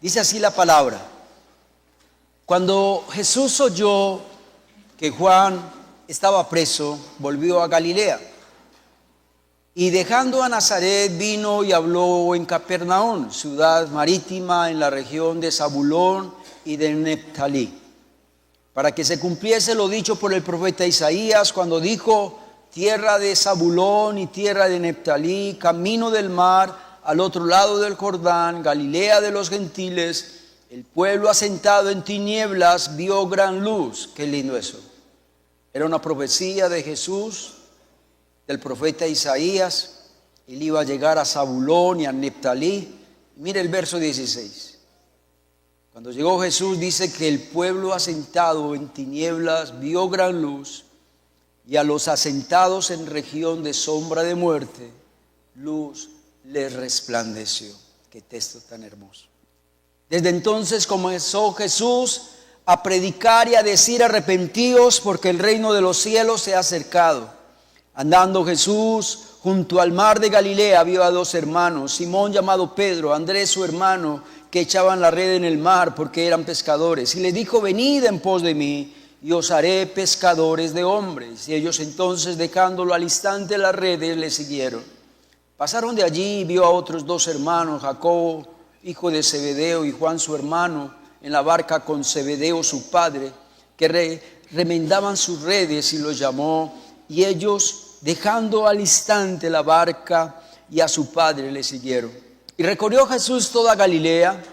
Dice así la palabra: cuando Jesús oyó que Juan estaba preso, volvió a Galilea. Y dejando a Nazaret, vino y habló en Capernaum, ciudad marítima en la región de Zabulón y de Neftalí, para que se cumpliese lo dicho por el profeta Isaías, cuando dijo: tierra de Zabulón y tierra de Neftalí, camino del mar, al otro lado del Jordán, Galilea de los gentiles, el pueblo asentado en tinieblas vio gran luz. Qué lindo eso. Era una profecía de Jesús, del profeta Isaías. Él iba a llegar a Zabulón y a Neftalí. Mire el verso 16. Cuando llegó Jesús, dice que el pueblo asentado en tinieblas vio gran luz, y a los asentados en región de sombra de muerte, luz les resplandeció. Qué texto tan hermoso. Desde entonces comenzó Jesús a predicar y a decir: arrepentíos, porque el reino de los cielos se ha acercado. Andando Jesús junto al mar de Galilea, vio a dos hermanos, Simón llamado Pedro, Andrés su hermano, que echaban la red en el mar porque eran pescadores. Y les dijo: venid en pos de mí, y os haré pescadores de hombres. Y ellos entonces, dejándolo al instante las redes, le siguieron. Pasaron de allí y vio a otros dos hermanos, Jacobo, hijo de Zebedeo, y Juan su hermano, en la barca con Zebedeo su padre, que remendaban sus redes, y los llamó. Y ellos, dejando al instante la barca y a su padre, le siguieron. Y recorrió Jesús toda Galilea,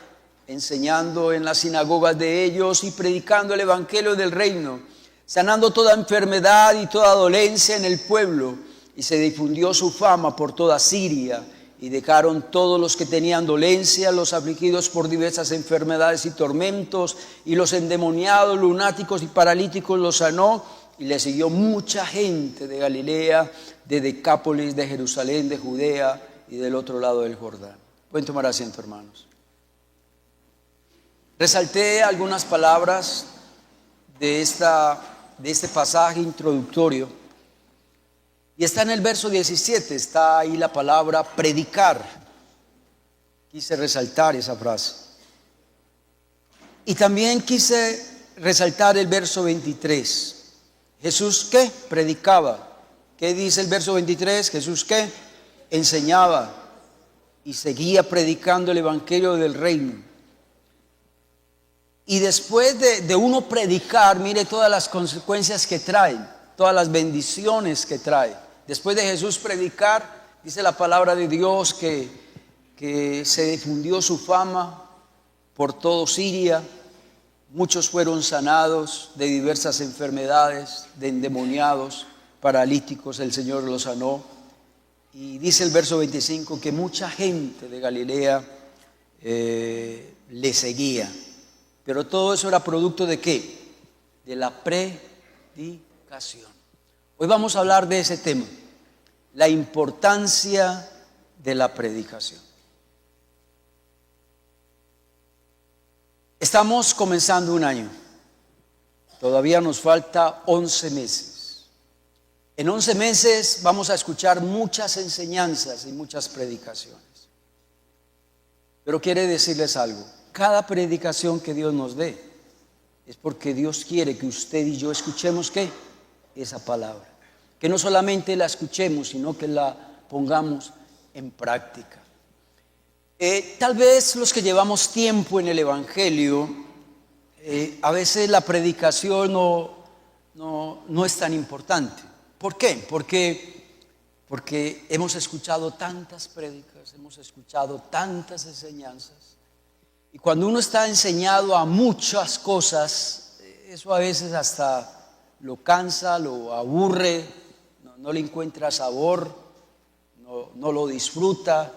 enseñando en las sinagogas de ellos y predicando el evangelio del reino, sanando toda enfermedad y toda dolencia en el pueblo. Y se difundió su fama por toda Siria, y dejaron todos los que tenían dolencia, los afligidos por diversas enfermedades y tormentos, y los endemoniados, lunáticos y paralíticos los sanó. Y le siguió mucha gente de Galilea, de Decápolis, de Jerusalén, de Judea y del otro lado del Jordán. Pueden tomar asiento, hermanos. Resalté algunas palabras de este pasaje introductorio. Y está en el verso 17, está ahí la palabra predicar. Quise resaltar esa frase. Y también quise resaltar el verso 23. Jesús, ¿qué? Predicaba. ¿Qué dice el verso 23? Jesús, ¿qué? Enseñaba y seguía predicando el evangelio del reino. Y después de uno predicar, mire todas las consecuencias que trae, todas las bendiciones que trae. Después de Jesús predicar, dice la palabra de Dios que se difundió su fama por todo Siria. Muchos fueron sanados de diversas enfermedades, de endemoniados, paralíticos, el Señor los sanó. Y dice el verso 25 que mucha gente de Galilea le seguía. Pero todo eso era producto ¿de qué? De la predicación. Hoy vamos a hablar de ese tema, la importancia de la predicación. Estamos comenzando un año, todavía nos falta 11 meses. En 11 meses vamos a escuchar muchas enseñanzas y muchas predicaciones. Pero quiere decirles algo, cada predicación que Dios nos dé es porque Dios quiere que usted y yo escuchemos ¿qué? Esa palabra. Que no solamente la escuchemos, sino que la pongamos en práctica. Tal vez los que llevamos tiempo en el Evangelio, a veces la predicación no es tan importante. ¿Por qué? Porque hemos escuchado tantas prédicas, hemos escuchado tantas enseñanzas. Y cuando uno está enseñado a muchas cosas, eso a veces hasta lo cansa, lo aburre, no le encuentra sabor, no lo disfruta.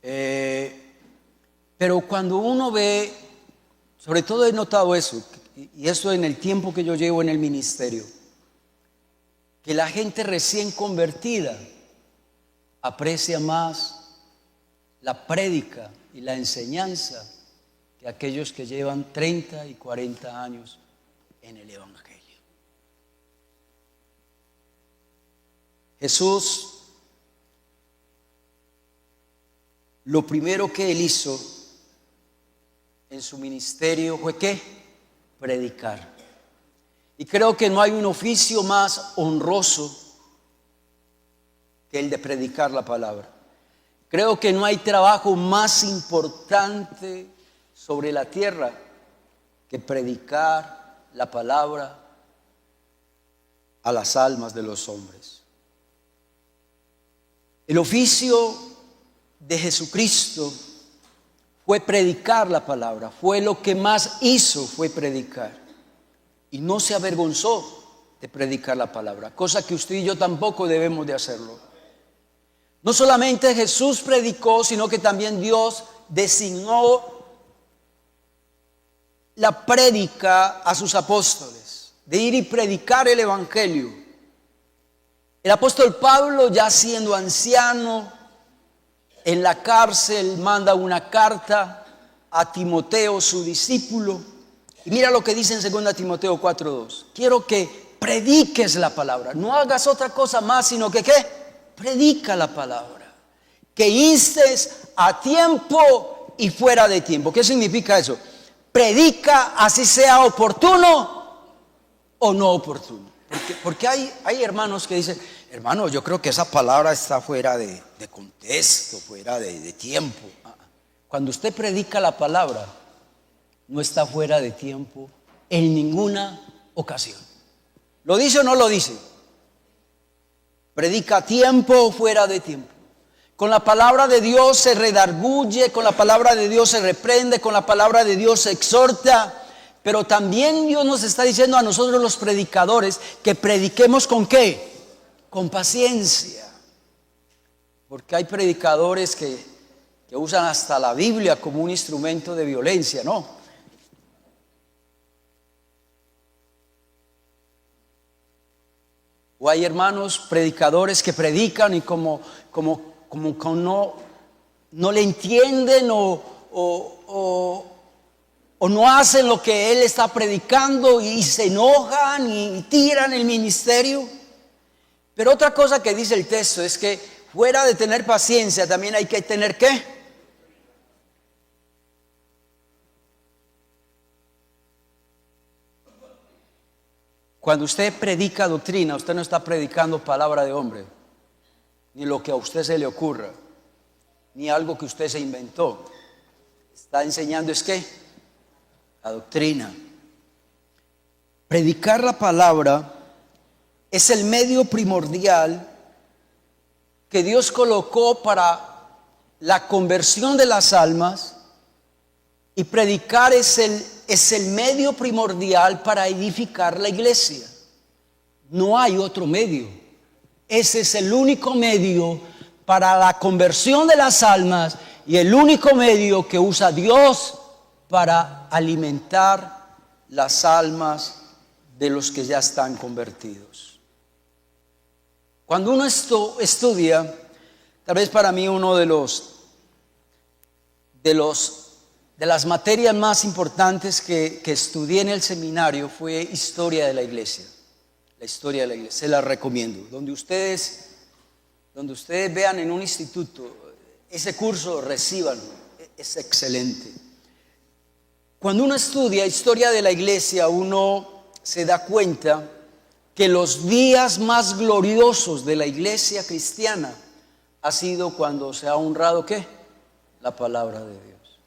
Pero cuando uno ve, sobre todo he notado eso, y eso en el tiempo que yo llevo en el ministerio, que la gente recién convertida aprecia más la prédica y la enseñanza que aquellos que llevan 30 y 40 años en el Evangelio. Jesús, lo primero que él hizo en su ministerio fue ¿qué? Predicar. Y creo que no hay un oficio más honroso que el de predicar la palabra. Creo que no hay trabajo más importante sobre la tierra que predicar la palabra a las almas de los hombres. El oficio de Jesucristo fue predicar la palabra, fue lo que más hizo, fue predicar. Y no se avergonzó de predicar la palabra, cosa que usted y yo tampoco debemos de hacerlo. No solamente Jesús predicó, sino que también Dios designó la prédica a sus apóstoles, de ir y predicar el evangelio. El apóstol Pablo, ya siendo anciano, en la cárcel, manda una carta a Timoteo, su discípulo. Y mira lo que dice en 2 Timoteo 4:2. Quiero que prediques la palabra. No hagas otra cosa más, sino que ¿qué? Predica la palabra. Que instes a tiempo y fuera de tiempo. ¿Qué significa eso? Predica así sea oportuno o no oportuno. Porque hay hermanos que dicen, hermano, yo creo que esa palabra está fuera de contexto, fuera de tiempo. Cuando usted predica la palabra, no está fuera de tiempo en ninguna ocasión. ¿Lo dice o no lo dice? Predica a tiempo o fuera de tiempo. Con la palabra de Dios se redarguye, con la palabra de Dios se reprende, con la palabra de Dios se exhorta. Pero también Dios nos está diciendo a nosotros los predicadores que prediquemos ¿con qué? Con paciencia. Porque hay predicadores que usan hasta la Biblia como un instrumento de violencia, ¿no? O hay hermanos predicadores que predican y como no le entienden o no hacen lo que él está predicando y se enojan y tiran el ministerio. Pero otra cosa que dice el texto es que fuera de tener paciencia también hay que tener ¿qué? Cuando usted predica doctrina, usted no está predicando palabra de hombre, ni lo que a usted se le ocurra, ni algo que usted se inventó. Está enseñando es ¿qué? La doctrina. Predicar la palabra es el medio primordial que Dios colocó para la conversión de las almas, y predicar es el medio primordial para edificar la iglesia. No hay otro medio. Ese es el único medio para la conversión de las almas y el único medio que usa Dios para alimentar las almas de los que ya están convertidos. Cuando uno estudia, tal vez para mí uno de las materias más importantes que estudié en el seminario fue historia de la iglesia. La historia de la iglesia, se la recomiendo. Donde ustedes vean en un instituto ese curso, recíbanlo, es excelente. Cuando uno estudia historia de la iglesia, uno se da cuenta que los días más gloriosos de la iglesia cristiana ha sido cuando se ha honrado ¿qué? La palabra de Dios.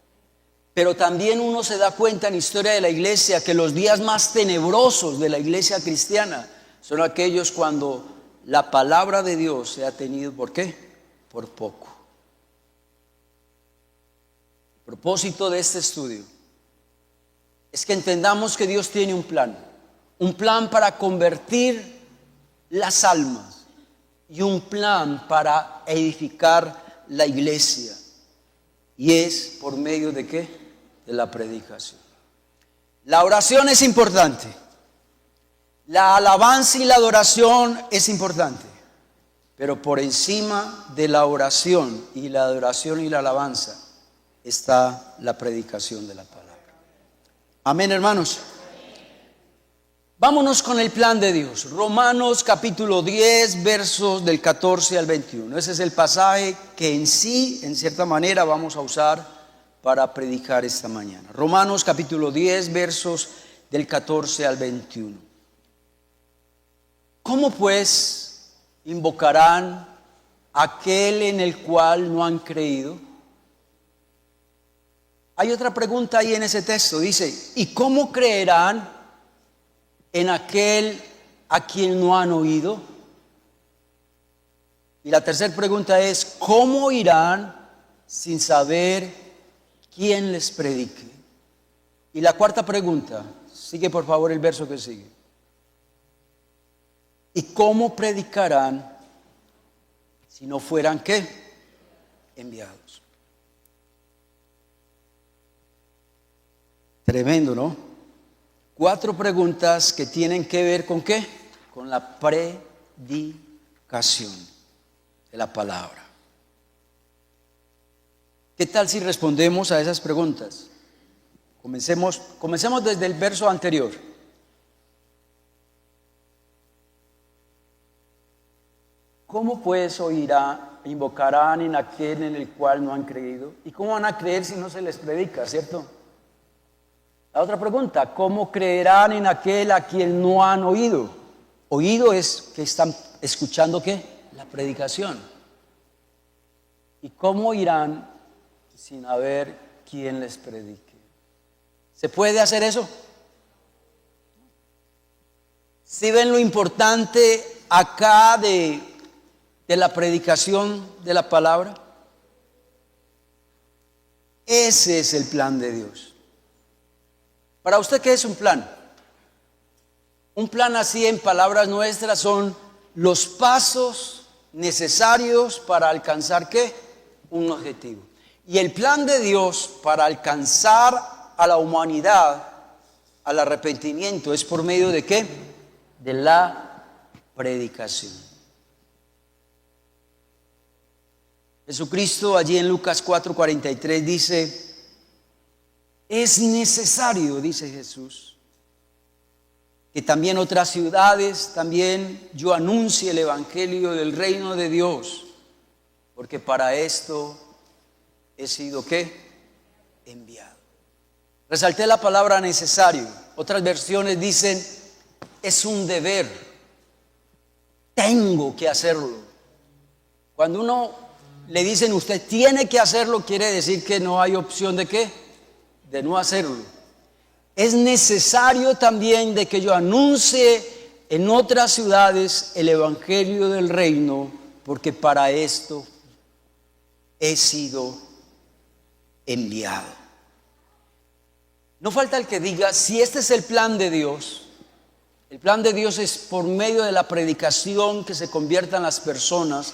Pero también uno se da cuenta en la historia de la iglesia que los días más tenebrosos de la iglesia cristiana son aquellos cuando la palabra de Dios se ha tenido, ¿por qué? Por poco. El propósito de este estudio es que entendamos que Dios tiene un plan para convertir las almas y un plan para edificar la iglesia. Y es por medio de ¿qué? De la predicación. La oración es importante. La alabanza y la adoración es importante. Pero por encima de la oración y la adoración y la alabanza está la predicación de la palabra. Amén, hermanos. Vámonos con el plan de Dios. Romanos capítulo 10, versos del 14 al 21. Ese es el pasaje que en sí, en cierta manera, vamos a usar para predicar esta mañana. Romanos capítulo 10, versos del 14 al 21. ¿Cómo pues invocarán a aquel en el cual no han creído? Hay otra pregunta ahí en ese texto, dice, ¿y cómo creerán en aquel a quien no han oído? Y la tercera pregunta es, ¿cómo irán sin saber quién les predique? Y la cuarta pregunta, sigue por favor el verso que sigue. ¿Y cómo predicarán si no fueran qué? Enviados. Tremendo, ¿no? 4 preguntas que tienen que ver con ¿qué? Con la predicación de la palabra. ¿Qué tal si respondemos a esas preguntas? Comencemos desde el verso anterior. ¿Cómo pues invocarán en aquel en el cual no han creído? ¿Y cómo van a creer si no se les predica, cierto? La otra pregunta, ¿cómo creerán en aquel a quien no han oído? Oído es que están escuchando ¿qué? La predicación. ¿Y cómo irán sin haber quien les predique? ¿Se puede hacer eso? ¿Sí ven lo importante acá de la predicación de la palabra? Ese es el plan de Dios. Para usted, ¿qué es un plan? Un plan así en palabras nuestras son los pasos necesarios para alcanzar ¿qué? Un objetivo. Y el plan de Dios para alcanzar a la humanidad al arrepentimiento es por medio de ¿qué? De la predicación. Jesucristo allí en Lucas 4:43 dice, es necesario, dice Jesús, que también otras ciudades, también yo anuncie el evangelio del reino de Dios, porque para esto he sido ¿qué? Enviado. Resalté la palabra necesario. Otras versiones dicen, es un deber, tengo que hacerlo. Cuando uno le dicen usted tiene que hacerlo, quiere decir que no hay opción de ¿qué? De no hacerlo. Es necesario también de que yo anuncie en otras ciudades el evangelio del reino, porque para esto he sido enviado. No falta el que diga, si este es el plan de Dios, el plan de Dios es por medio de la predicación que se conviertan las personas,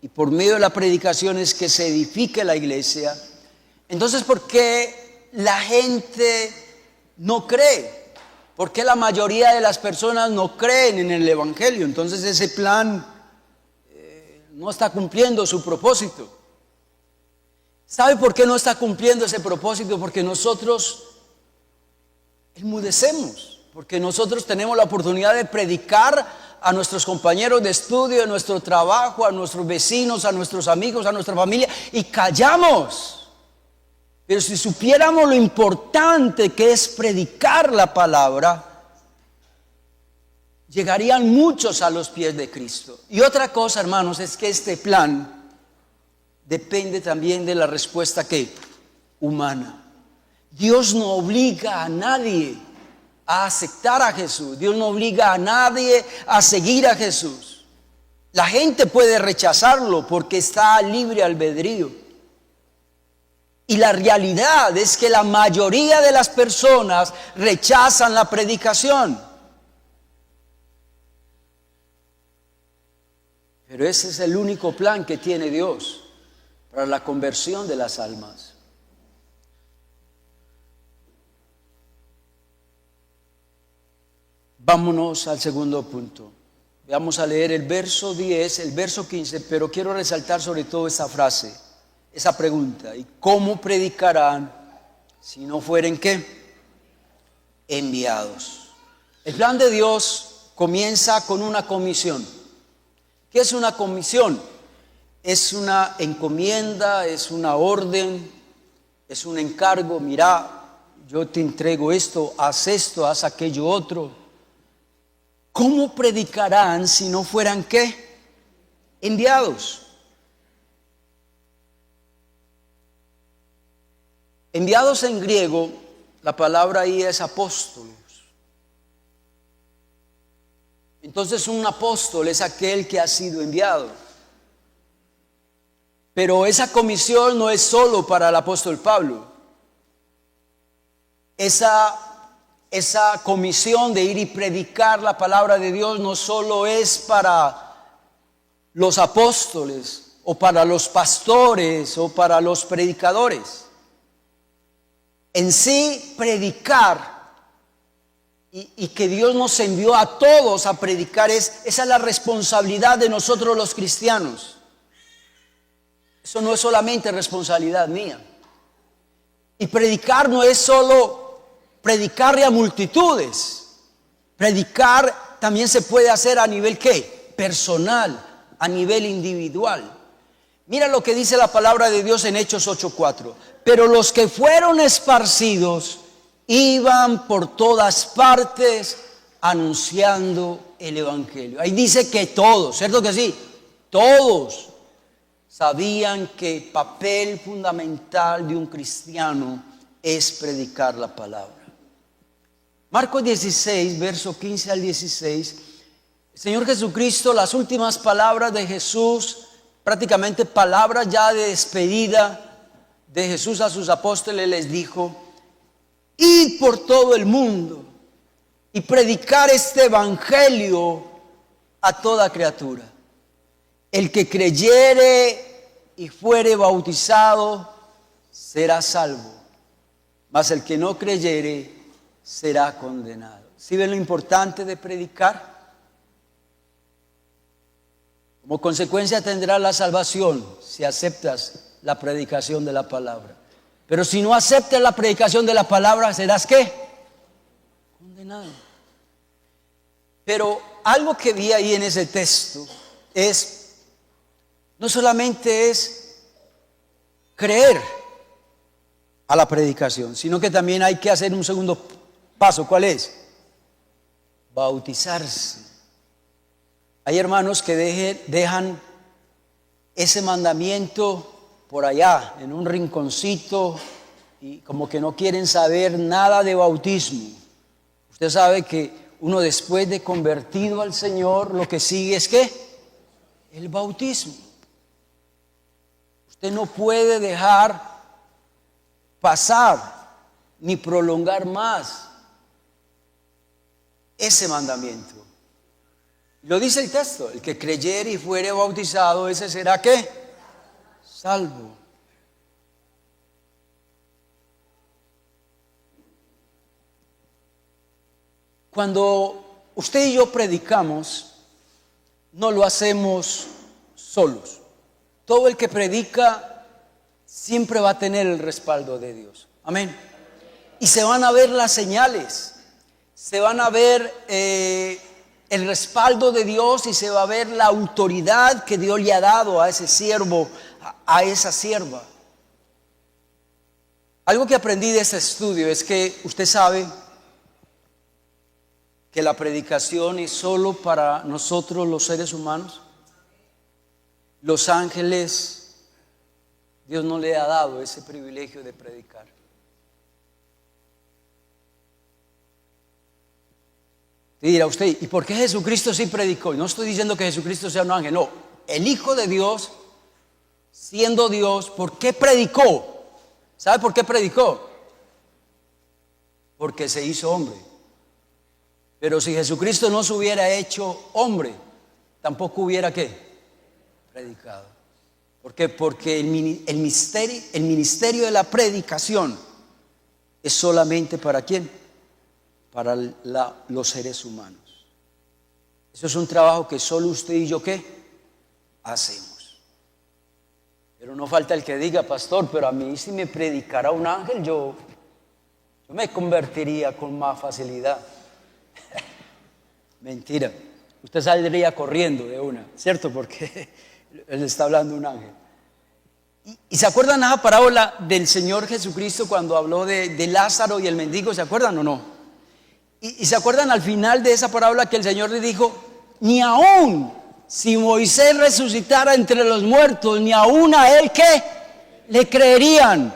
y por medio de la predicación es que se edifique la iglesia. Entonces, ¿por qué la gente no cree? ¿Por qué la mayoría de las personas no creen en el evangelio? Entonces ese plan no está cumpliendo su propósito. ¿Sabe por qué no está cumpliendo ese propósito? Porque nosotros enmudecemos, porque nosotros tenemos la oportunidad de predicar a nuestros compañeros de estudio, a nuestro trabajo, a nuestros vecinos, a nuestros amigos, a nuestra familia, y callamos. Pero si supiéramos lo importante que es predicar la palabra, llegarían muchos a los pies de Cristo. Y otra cosa, hermanos, es que este plan depende también de la respuesta ¿qué? Humana. Dios no obliga a nadie a aceptar a Jesús. Dios no obliga a nadie a seguir a Jesús. La gente puede rechazarlo porque está libre albedrío. Y la realidad es que la mayoría de las personas rechazan la predicación. Pero ese es el único plan que tiene Dios para la conversión de las almas. Vámonos al segundo punto. Vamos a leer el verso 10, el verso 15, pero quiero resaltar sobre todo esa frase, esa pregunta. ¿Y cómo predicarán si no fueren qué? Enviados. El plan de Dios comienza con una comisión. ¿Qué es una comisión? Es una encomienda, es una orden Es un encargo, mira, yo te entrego esto, haz aquello otro. ¿Cómo predicarán si no fueran qué? Enviados. Enviados en griego, la palabra ahí es apóstolos. Entonces un apóstol es aquel que ha sido enviado. Pero esa comisión no es solo para el apóstol Pablo. Esa comisión de ir y predicar la palabra de Dios no solo es para los apóstoles o para los pastores o para los predicadores. En sí, predicar y que Dios nos envió a todos a predicar, esa es la responsabilidad de nosotros los cristianos. Eso no es solamente responsabilidad mía. Y predicar no es solo predicarle a multitudes. Predicar también se puede hacer a nivel ¿qué? Personal, a nivel individual. Mira lo que dice la palabra de Dios en Hechos 8:4. Pero los que fueron esparcidos iban por todas partes anunciando el evangelio. Ahí dice que todos, ¿cierto que sí? Todos sabían que el papel fundamental de un cristiano es predicar la palabra. Marcos 16, verso 15 al 16. El Señor Jesucristo, las últimas palabras de Jesús, prácticamente palabras ya de despedida de Jesús a sus apóstoles, les dijo: id por todo el mundo y predicar este evangelio a toda criatura. El que creyere y fuere bautizado será salvo, mas el que no creyere será condenado. ¿Sí ven lo importante de predicar? Como consecuencia tendrás la salvación si aceptas la predicación de la palabra. Pero si no aceptas la predicación de la palabra, ¿serás qué? Condenado. Pero algo que vi ahí en ese texto es, no solamente es creer a la predicación, sino que también hay que hacer un segundo paso. ¿Cuál es? Bautizarse. Hay hermanos que dejan ese mandamiento por allá, en un rinconcito, y como que no quieren saber nada de bautismo. Usted sabe que uno, después de convertido al Señor, lo que sigue es ¿qué? El bautismo. Usted no puede dejar pasar ni prolongar más ese mandamiento. Lo dice el texto: el que creyere y fuere bautizado, ese será ¿qué? Salvo. Cuando usted y yo predicamos, no lo hacemos solos. Todo el que predica siempre va a tener el respaldo de Dios. Amén. Y se van a ver las señales, se van a ver el respaldo de Dios, y se va a ver la autoridad que Dios le ha dado a ese siervo, a esa sierva. Algo que aprendí de este estudio es que usted sabe que la predicación es solo para nosotros los seres humanos. Los ángeles, Dios no le ha dado ese privilegio de predicar. Y dirá usted: ¿y por qué Jesucristo sí predicó? No estoy diciendo que Jesucristo sea un ángel, no. El Hijo de Dios, siendo Dios, ¿por qué predicó? ¿Sabe por qué predicó? Porque se hizo hombre. Pero si Jesucristo no se hubiera hecho hombre, tampoco hubiera ¿qué? Predicado. ¿Por qué? Porque el ministerio de la predicación es solamente ¿para quién? Para los seres humanos. Eso es un trabajo que solo usted y yo ¿qué? Hacemos. Pero no falta el que diga: pastor, pero a mí si me predicara un ángel, yo me convertiría con más facilidad. Mentira. Usted saldría corriendo de una, ¿cierto? Porque él está hablando un ángel. ¿Y se acuerdan esa parábola del Señor Jesucristo cuando habló de Lázaro y el mendigo? ¿Se acuerdan o no? ¿Y se acuerdan al final de esa parábola que el Señor le dijo, ni aún si Moisés resucitara entre los muertos, ni aún a él que le creerían?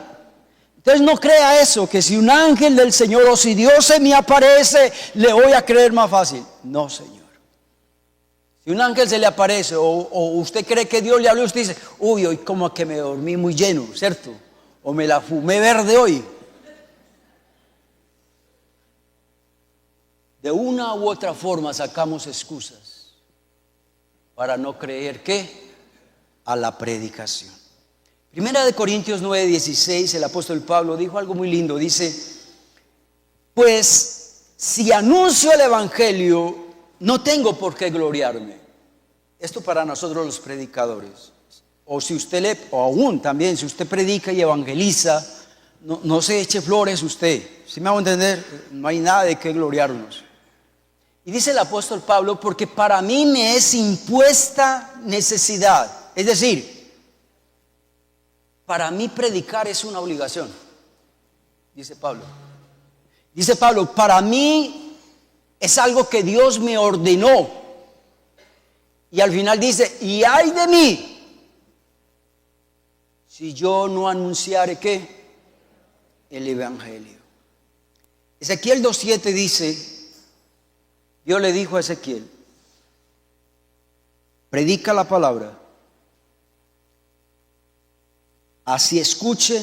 Entonces no crea eso, que si un ángel del Señor o si Dios se me aparece, le voy a creer más fácil. No, Señor. Si un ángel se le aparece o usted cree que Dios le habló, usted dice, uy, hoy como que me dormí muy lleno, ¿cierto? O me la fumé verde hoy. De una u otra forma sacamos excusas para no creer ¿qué? A la predicación. Primera de Corintios 9:16, el apóstol Pablo dijo algo muy lindo, dice, pues si anuncio el evangelio, no tengo por qué gloriarme. Esto para nosotros los predicadores. O si usted o aún también, si usted predica y evangeliza, no se eche flores usted. ¿Sí me hago entender? No hay nada de qué gloriarnos. Y dice el apóstol Pablo, porque para mí me es impuesta necesidad. Es decir, para mí predicar es una obligación. Dice Pablo. Dice Pablo, para mí es algo que Dios me ordenó. Y al final dice, y ay de mí, si yo no anunciare ¿qué? El evangelio. Ezequiel 2:7 dice, Dios le dijo a Ezequiel, predica la palabra, así escuchen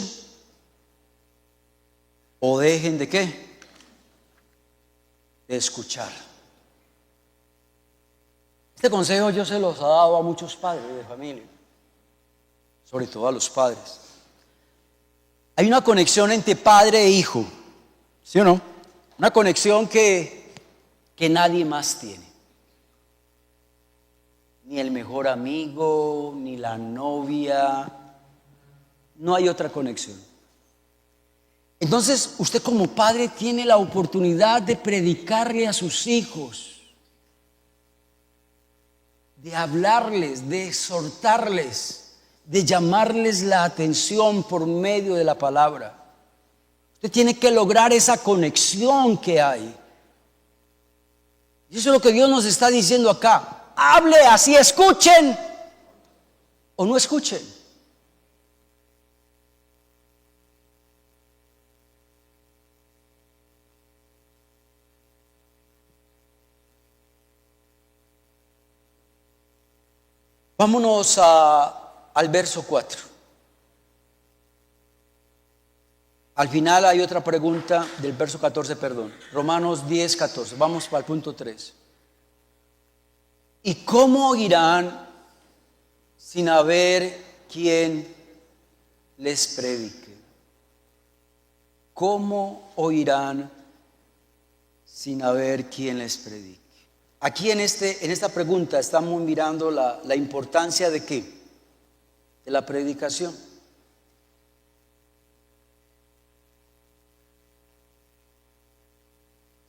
o dejen de ¿qué? De escuchar. Este consejo yo se los he dado a muchos padres de familia, sobre todo a los padres. Hay una conexión entre padre e hijo, ¿sí o no? Una conexión que nadie más tiene. Ni el mejor amigo, ni la novia, no hay otra conexión. Entonces, usted como padre tiene la oportunidad de predicarle a sus hijos, de hablarles, de exhortarles, de llamarles la atención por medio de la palabra. Usted tiene que lograr esa conexión que hay. Y eso es lo que Dios nos está diciendo acá. Hable, así escuchen o no escuchen. Vámonos al verso 4. Al final hay otra pregunta del verso 14, perdón. Romanos 10:14. Vamos para el punto 3. ¿Y cómo oirán sin haber quien les predique? ¿Cómo oirán sin haber quien les predique? Aquí en esta pregunta estamos mirando la importancia de ¿qué? De la predicación.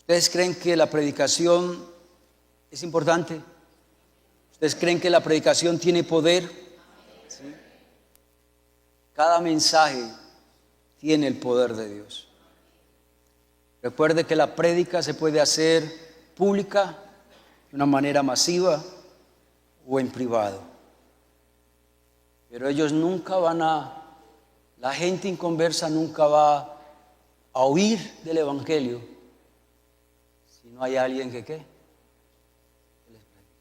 ¿Ustedes creen que la predicación es importante? ¿Ustedes creen que la predicación tiene poder? ¿Sí? Cada mensaje tiene el poder de Dios. Recuerde que la prédica se puede hacer pública, de una manera masiva o en privado. Pero ellos nunca la gente inconversa nunca va a oír del evangelio si no hay alguien que ¿qué? Que les predique.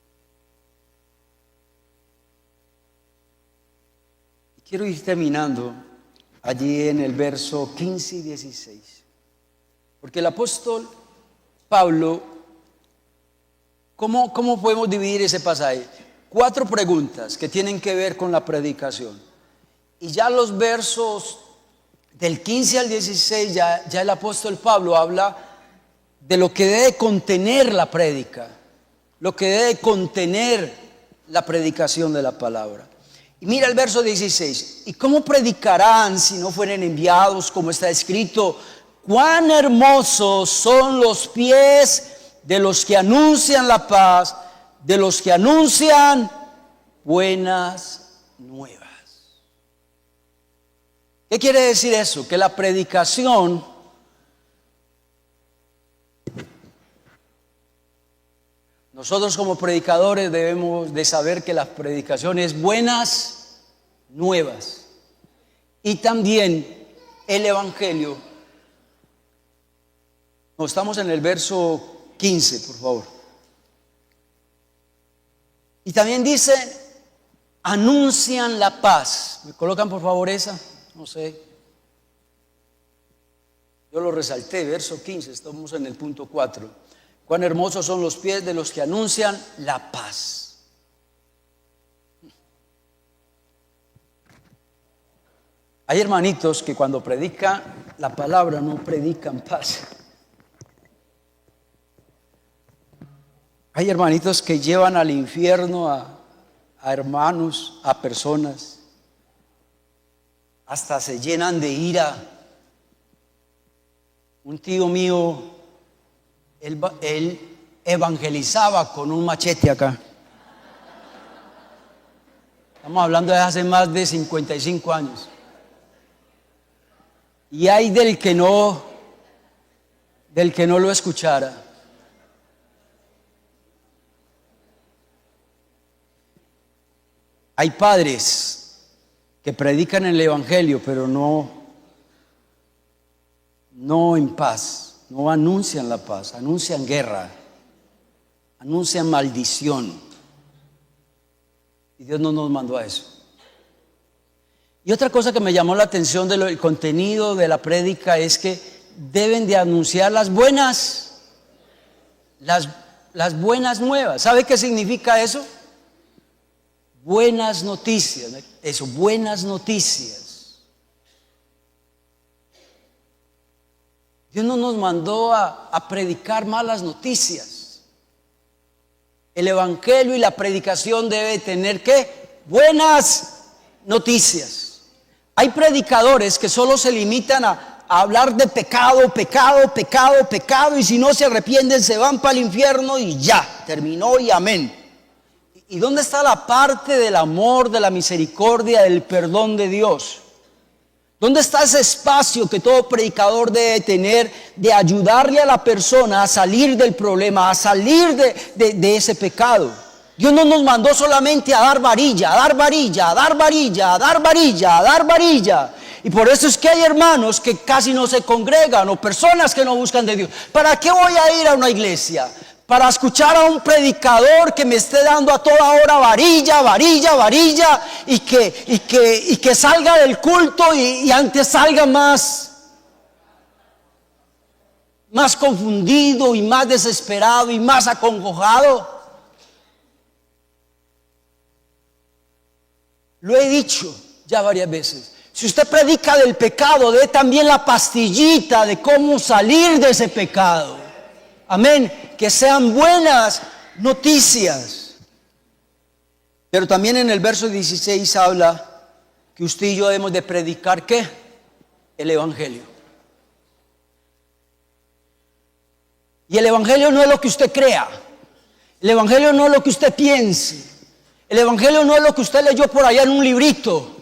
Y quiero ir terminando allí en el verso 15 y 16. Porque el apóstol Pablo, ¿cómo podemos dividir ese pasaje? 4 preguntas que tienen que ver con la predicación. Y ya los versos del 15 al 16, ya el apóstol Pablo habla de lo que debe contener la prédica, lo que debe contener la predicación de la palabra. Y mira el verso 16. ¿Y cómo predicarán si no fueren enviados? Como está escrito, cuán hermosos son los pies de los que anuncian la paz, de los que anuncian buenas nuevas. ¿Qué quiere decir eso? Que la predicación nosotros como predicadores debemos de saber que la predicación es buenas nuevas. Y también el Evangelio. No, estamos en el verso 15, por favor. Y también dice, anuncian la paz. ¿Me colocan por favor esa? No sé. Yo lo resalté, verso 15, estamos en el punto 4. Cuán hermosos son los pies de los que anuncian la paz. Hay hermanitos que cuando predican la palabra no predican paz. Hay hermanitos que llevan al infierno a hermanos, a personas. Hasta se llenan de ira. Un tío mío, él evangelizaba con un machete acá. Estamos hablando de hace más de 55 años. Y hay del que no lo escuchara. Hay padres que predican el evangelio, pero no en paz, no anuncian la paz, anuncian guerra, anuncian maldición. Y Dios no nos mandó a eso. Y otra cosa que me llamó la atención del contenido de la prédica es que deben de anunciar las buenas nuevas. ¿Sabe qué significa eso? Buenas noticias, eso, buenas noticias. Dios no nos mandó a predicar malas noticias. El evangelio y la predicación debe tener ¿qué? Buenas noticias. Hay predicadores que solo se limitan a hablar de pecado, y si no se arrepienten se van para el infierno y ya, terminó y amén. ¿Y dónde está la parte del amor, de la misericordia, del perdón de Dios? ¿Dónde está ese espacio que todo predicador debe tener de ayudarle a la persona a salir del problema, a salir de ese pecado? Dios no nos mandó solamente a dar varilla, a dar varilla, a dar varilla, a dar varilla, a dar varilla. Y por eso es que hay hermanos que casi no se congregan o personas que no buscan de Dios. ¿Para qué voy a ir a una iglesia? Para escuchar a un predicador que me esté dando a toda hora varilla, varilla, varilla, y que salga del culto y antes salga más confundido y más desesperado y más acongojado. Lo he dicho ya varias veces. Si usted predica del pecado, dé también la pastillita de cómo salir de ese pecado. Amén. Que sean buenas noticias. Pero también en el verso 16 habla que usted y yo debemos de predicar ¿qué? El evangelio. Y el evangelio no es lo que usted crea. El evangelio no es lo que usted piense. El evangelio no es lo que usted leyó por allá en un librito.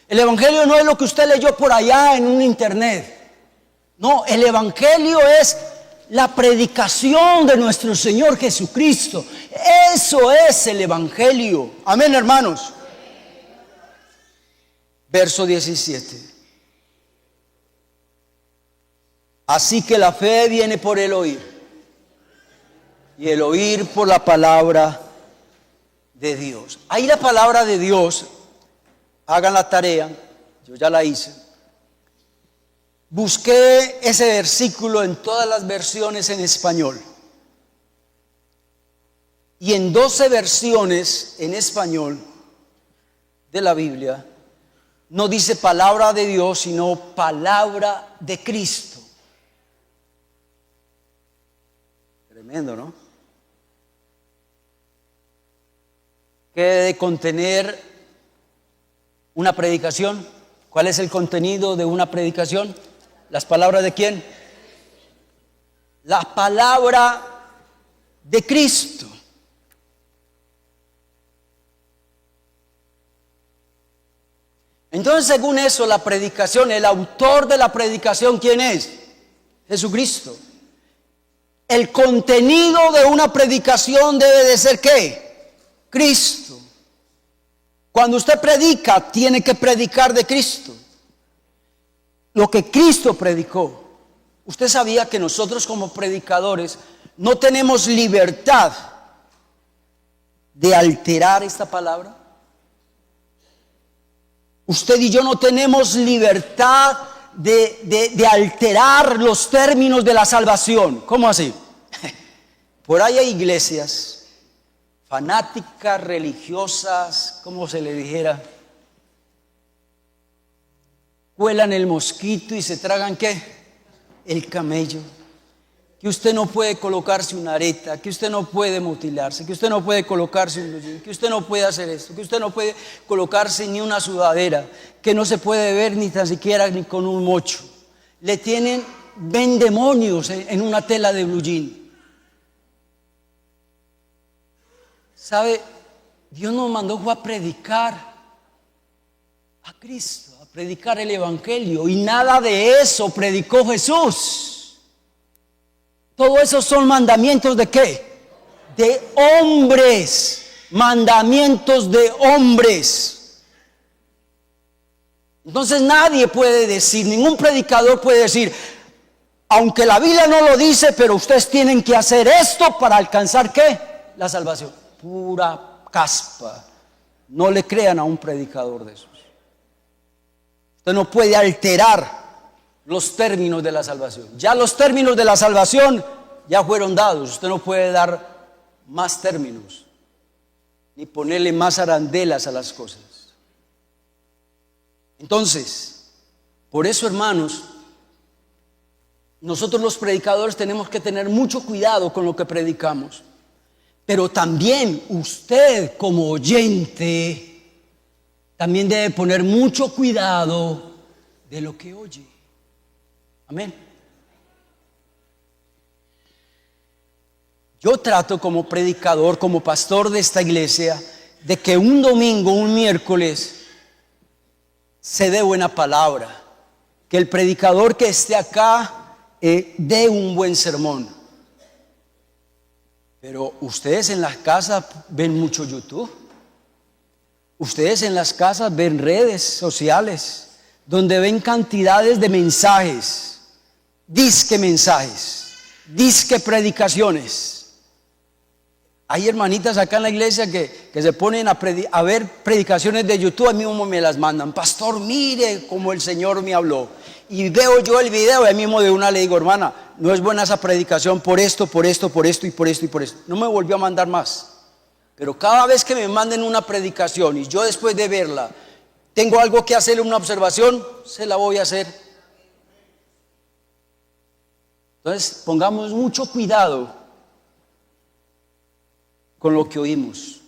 El evangelio no es lo que usted leyó por allá en un internet. No, el evangelio es la predicación de nuestro Señor Jesucristo. Eso es el evangelio. Amén, hermanos. Verso 17. Así que la fe viene por el oír, y el oír por la palabra de Dios. Ahí la palabra de Dios, hagan la tarea, yo ya la hice. Busqué ese versículo en todas las versiones en español. Y en 12 versiones en español de la Biblia no dice palabra de Dios, sino palabra de Cristo. Tremendo, ¿no? ¿Qué debe contener una predicación? ¿Cuál es el contenido de una predicación? ¿Las palabras de quién? La palabra de Cristo. Entonces, según eso, la predicación, el autor de la predicación, ¿quién es? Jesucristo. El contenido de una predicación debe de ser ¿qué? Cristo. Cuando usted predica, tiene que predicar de Cristo. Lo que Cristo predicó. ¿Usted sabía que nosotros como predicadores no tenemos libertad de alterar esta palabra? Usted y yo no tenemos libertad de alterar los términos de la salvación. ¿Cómo así? Por ahí hay iglesias fanáticas, religiosas, como se le dijera, cuelan el mosquito y se tragan ¿qué? El camello. Que usted no puede colocarse una areta, que usted no puede mutilarse, que usted no puede colocarse un blue jean, que usted no puede hacer esto, que usted no puede colocarse ni una sudadera, que no se puede ver ni tan siquiera ni con un mocho. Ven demonios en una tela de blue jean. ¿Sabe? Dios nos mandó a predicar a Cristo, a predicar el Evangelio, y nada de eso predicó Jesús. Todo eso son mandamientos ¿de qué? De hombres, mandamientos de hombres. Entonces nadie puede decir, ningún predicador puede decir, aunque la Biblia no lo dice, pero ustedes tienen que hacer esto para alcanzar ¿qué? La salvación. Pura caspa. No le crean a un predicador de esos. Usted no puede alterar los términos de la salvación. Ya los términos de la salvación ya fueron dados. Usted no puede dar más términos ni ponerle más arandelas a las cosas. Entonces, por eso, hermanos, nosotros los predicadores tenemos que tener mucho cuidado con lo que predicamos. Pero también usted como oyente también debe poner mucho cuidado de lo que oye. Amén. Yo trato como predicador, como pastor de esta iglesia, de que un domingo, un miércoles, se dé buena palabra. Que el predicador que esté acá dé un buen sermón. Pero ustedes en las casas ven mucho YouTube. Ustedes en las casas ven redes sociales donde ven cantidades de mensajes, disque predicaciones. Hay hermanitas acá en la iglesia que se ponen a ver predicaciones de YouTube, a mí mismo me las mandan. Pastor, mire cómo el Señor me habló. Y veo yo el video y a mí mismo de una le digo, hermana, no es buena esa predicación por esto y por esto. No me volvió a mandar más. Pero cada vez que me manden una predicación y yo después de verla tengo algo que hacerle, una observación, se la voy a hacer. Entonces, pongamos mucho cuidado con lo que oímos.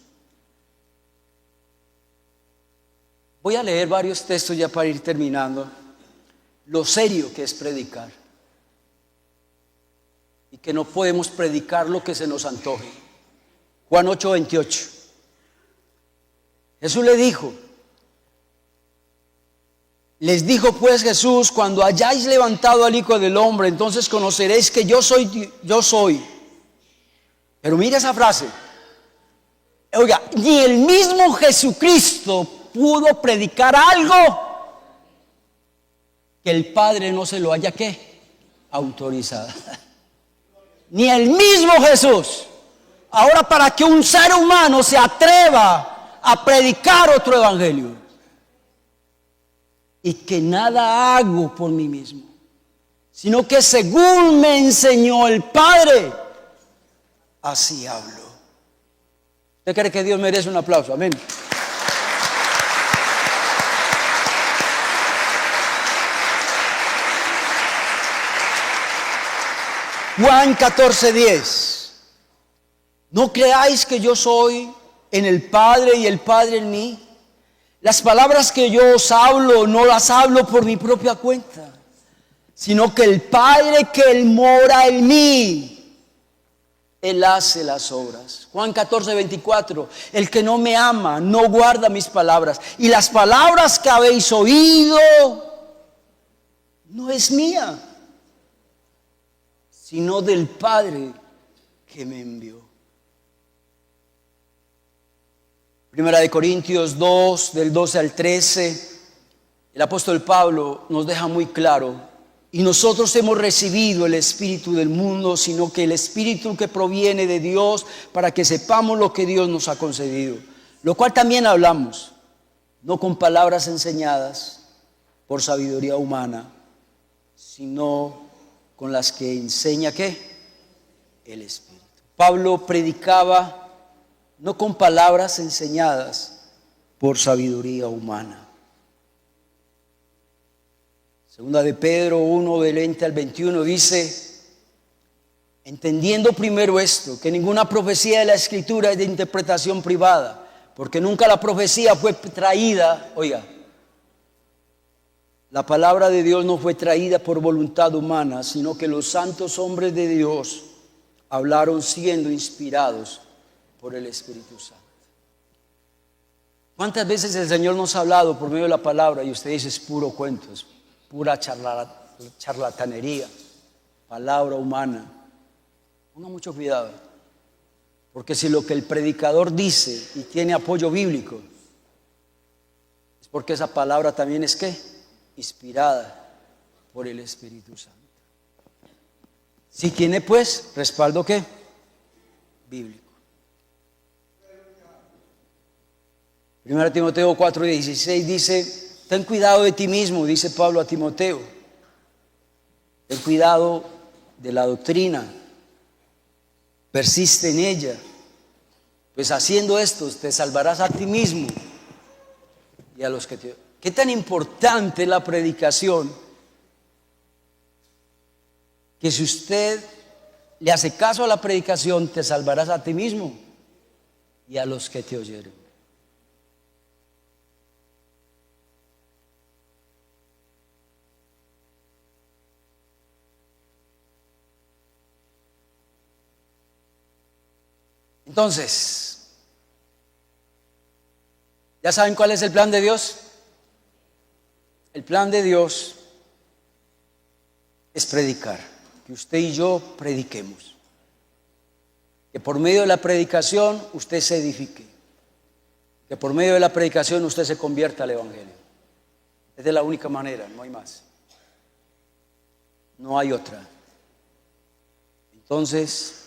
Voy a leer varios textos ya para ir terminando. Lo serio que es predicar. Y que no podemos predicar lo que se nos antoje. Juan 8:28. Jesús les dijo pues Jesús, cuando hayáis levantado al Hijo del Hombre, entonces conoceréis que yo soy. Pero mira esa frase. Oiga, ni el mismo Jesucristo pudo predicar algo que el Padre no se lo haya ¿qué? Autorizado. Ni el mismo Jesús. Ahora, para que un ser humano se atreva a predicar otro evangelio, y que nada hago por mí mismo, sino que según me enseñó el Padre, así hablo. ¿Usted cree que Dios merece un aplauso? Amén. Juan 14:10. No creáis que yo soy en el Padre y el Padre en mí. Las palabras que yo os hablo, no las hablo por mi propia cuenta, sino que el Padre que él mora en mí, Él hace las obras. Juan 14:24. El que no me ama no guarda mis palabras. Y las palabras que habéis oído no es mía, sino del Padre que me envió. Primera de Corintios 2, del 12 al 13, el apóstol Pablo nos deja muy claro: y nosotros hemos recibido el espíritu del mundo, sino que el espíritu que proviene de Dios, para que sepamos lo que Dios nos ha concedido. Lo cual también hablamos, no con palabras enseñadas por sabiduría humana, sino con las que enseña ¿qué? El Espíritu. Pablo predicaba no con palabras enseñadas por sabiduría humana. Segunda de Pedro 1, del 20 al 21 dice: entendiendo primero esto, que ninguna profecía de la Escritura es de interpretación privada, porque nunca la profecía fue traída, oiga, la palabra de Dios no fue traída por voluntad humana, sino que los santos hombres de Dios hablaron siendo inspirados por el Espíritu Santo. ¿Cuántas veces el Señor nos ha hablado por medio de la palabra y usted dice es puro cuento, es pura charlatanería, palabra humana? Ponga mucho cuidado, porque si lo que el predicador dice y tiene apoyo bíblico, es porque esa palabra también es ¿qué? Inspirada por el Espíritu Santo. Si tiene pues respaldo ¿qué? Bíblico. 1 Timoteo 4:16 dice: ten cuidado de ti mismo, dice Pablo a Timoteo. Ten cuidado de la doctrina, persiste en ella, pues haciendo esto te salvarás a ti mismo y a los que te... ¿Qué tan importante es la predicación? Que si usted le hace caso a la predicación, te salvarás a ti mismo y a los que te oyeren. Entonces, ¿ya saben cuál es el plan de Dios? El plan de Dios es predicar, que usted y yo prediquemos, que por medio de la predicación usted se edifique, que por medio de la predicación usted se convierta al Evangelio. Esa es la única manera, no hay más, no hay otra. Entonces,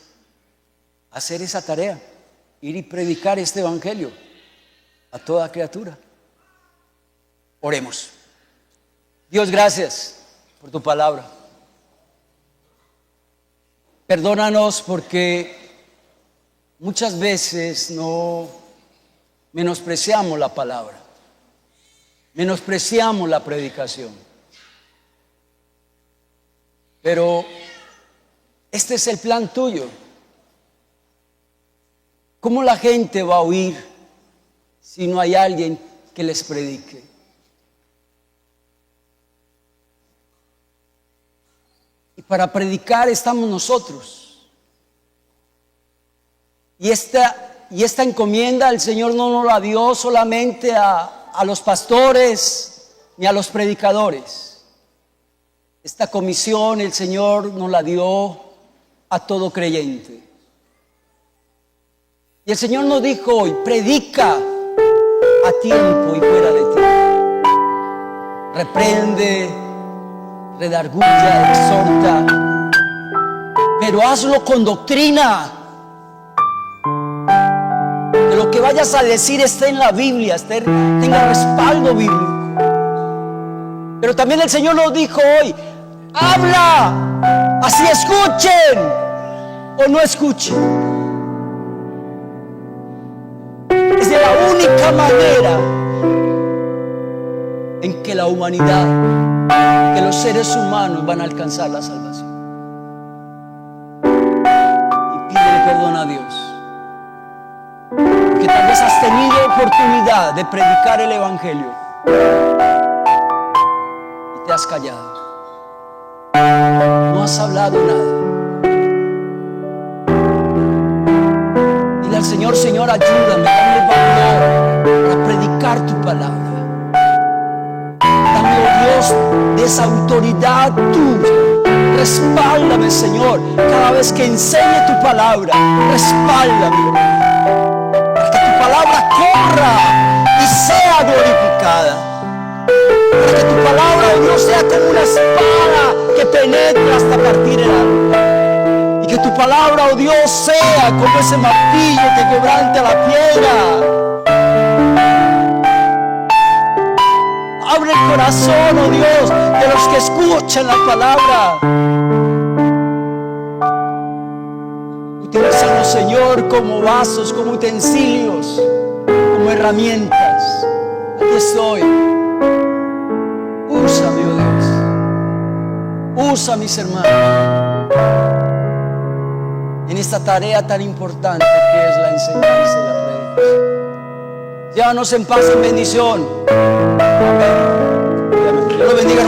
hacer esa tarea, ir y predicar este Evangelio a toda criatura. Oremos. Dios, gracias por tu palabra. Perdónanos porque muchas veces no menospreciamos la palabra, menospreciamos la predicación. Pero este es el plan tuyo. ¿Cómo la gente va a oír si no hay alguien que les predique? Y para predicar estamos nosotros. Y esta encomienda el Señor no nos la dio solamente a los pastores ni a los predicadores. Esta comisión el Señor nos la dio a todo creyente. Y el Señor nos dijo hoy: predica a tiempo y fuera de tiempo. Reprende, redarguya, exhorta, pero hazlo con doctrina. Que lo que vayas a decir esté en la Biblia, tenga respaldo bíblico. Pero también el Señor nos dijo hoy: habla, así escuchen o no escuchen. Es de la única manera en que la humanidad, que los seres humanos van a alcanzar la salvación. Y pídele perdón a Dios, porque tal vez has tenido oportunidad de predicar el Evangelio y te has callado, no has hablado nada. Señor, Señor, ayúdame, dame valor para predicar tu palabra. Dame, oh Dios, de esa autoridad tuya. Respáldame, Señor, cada vez que enseñe tu palabra. Respáldame, para que tu palabra corra y sea glorificada. Para que tu palabra, oh Dios, sea como una espada que penetra hasta partir el alma. Y que tu palabra, oh Dios, sea como ese martillo que quebranta la piedra. Abre el corazón, oh Dios, de los que escuchan la palabra. Utilízanos, Señor, como vasos, como utensilios, como herramientas. Aquí estoy. Úsame, oh Dios. Usa a mis hermanos en esta tarea tan importante que es la enseñanza y la predicación. Llévanos en paz y en bendición. Amén. Dios lo bendiga.